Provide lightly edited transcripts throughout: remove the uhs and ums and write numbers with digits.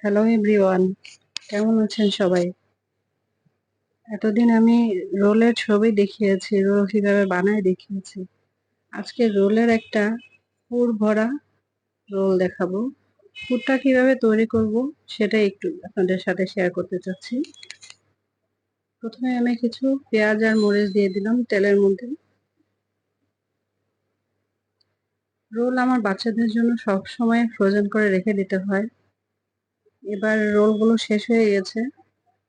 Hello everyone, কেমন আছেন সবাই? এতদিন আমি রোলের ছবি দেখিয়েছি, রোল কিভাবে বানায় দেখিয়েছি। আজকে রোলের একটা পুর ভরা রোল দেখাবো। পুরটা কিভাবে তৈরি করব সেটাই একটু আপনাদের সাথে শেয়ার করতে চাচ্ছি। প্রথমে আমি কিছু পেঁয়াজ আর মরিচ দিয়ে দিলাম তেলের মধ্যে। রোল আমার বাচ্চাদের জন্য সব সময় ফ্রোজেন করে রেখে দিতে হয়। এবার রোলগুলো শেষ হয়ে গেছে,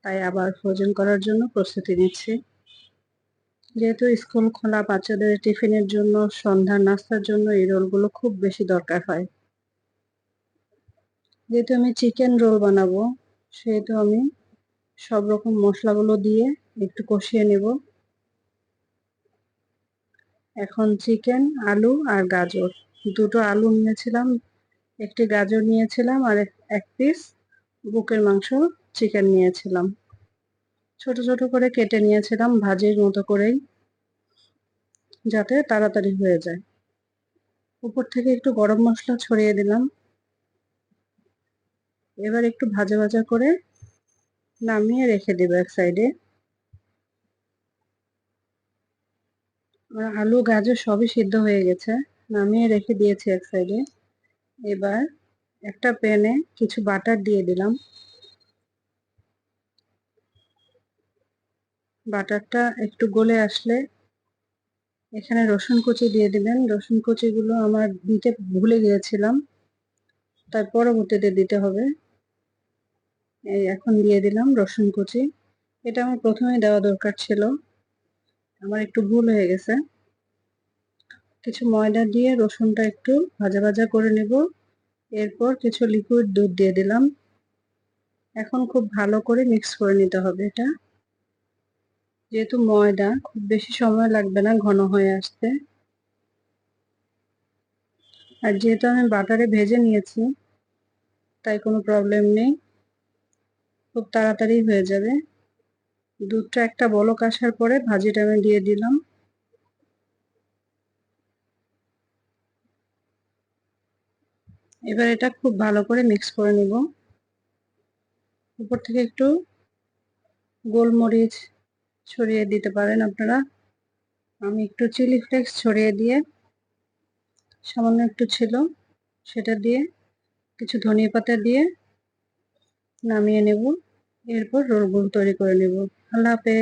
তাই আবার ফ্রোজেন করার জন্য প্রস্তুতি নিচ্ছি। যেহেতু স্কুল খোলা, বাচ্চাদের টিফিনের জন্য, সন্ধ্যার নাস্তার জন্য এই রোলগুলো খুব বেশি দরকার হয়। যেহেতু আমি চিকেন রোল বানাবো, সেহেতু আমি সব রকম মশলাগুলো দিয়ে একটু কষিয়ে নেব। এখন চিকেন, আলু আর গাজর, দুটো আলু নিয়েছিলাম, একটি গাজর নিয়েছিলাম আর এক পিস বুকের মাংস চিকেন নিয়েছিলাম। ছোট ছোট করে কেটে নিয়েছিলাম ভাজির মতো করেই, যাতে তাড়াতাড়ি হয়ে যায়। উপর থেকে একটু গরম মশলা ছড়িয়ে দিলাম। এবার একটু ভাজা ভাজা করে নামিয়ে রেখে দেব এক সাইডে। আলু গাজর সবই সিদ্ধ হয়ে গেছে, নামিয়ে রেখে দিয়েছি এক সাইডে। এবার একটা প্যানে কিছু বাটার দিয়ে দিলাম। বাটারটা একটু গলে আসলে এখানে রসুন কুচি দিয়ে দিবেন। রসুন কুচিগুলো আমার দিতে ভুলে গিয়েছিলাম, তাই পরবর্তীতে দিতে হবে। এই এখন দিয়ে দিলাম রসুন কুচি। এটা আমার প্রথমে দেওয়া দরকার ছিল, আমার একটু ভুল হয়ে গেছে। কিছু ময়দা দিয়ে রসুনটা একটু ভাজা ভাজা করে নেব। এরপর কিছু লিকুইড দুধ দিয়ে দিলাম। এখন খুব ভালো করে মিক্স করে নিতে হবে এটা। যেহেতু ময়দা, খুব বেশি সময় লাগবে না ঘন হয়ে আসতে। আর যেহেতু আমি বাটারে ভেজে নিয়েছি, তাই কোনো প্রবলেম নেই, খুব তাড়াতাড়ি হয়ে যাবে। দুধটা একটা বলক আসার পরে ভাজিটা আমি দিয়ে দিলাম। এবার এটা খুব ভালো করে মিক্স করে নিব। উপর থেকে একটু গোলমরিচ ছড়িয়ে দিতে পারেন আপনারা। আমি একটু চিলি ফ্লেক্স ছড়িয়ে দিয়ে, সামান্য একটু ছিল সেটা দিয়ে, কিছু ধনিয়া পাতা দিয়ে নামিয়ে নেব। এরপর রোলগুলো তৈরি করে নেব। আল্লাহ হাফেজ।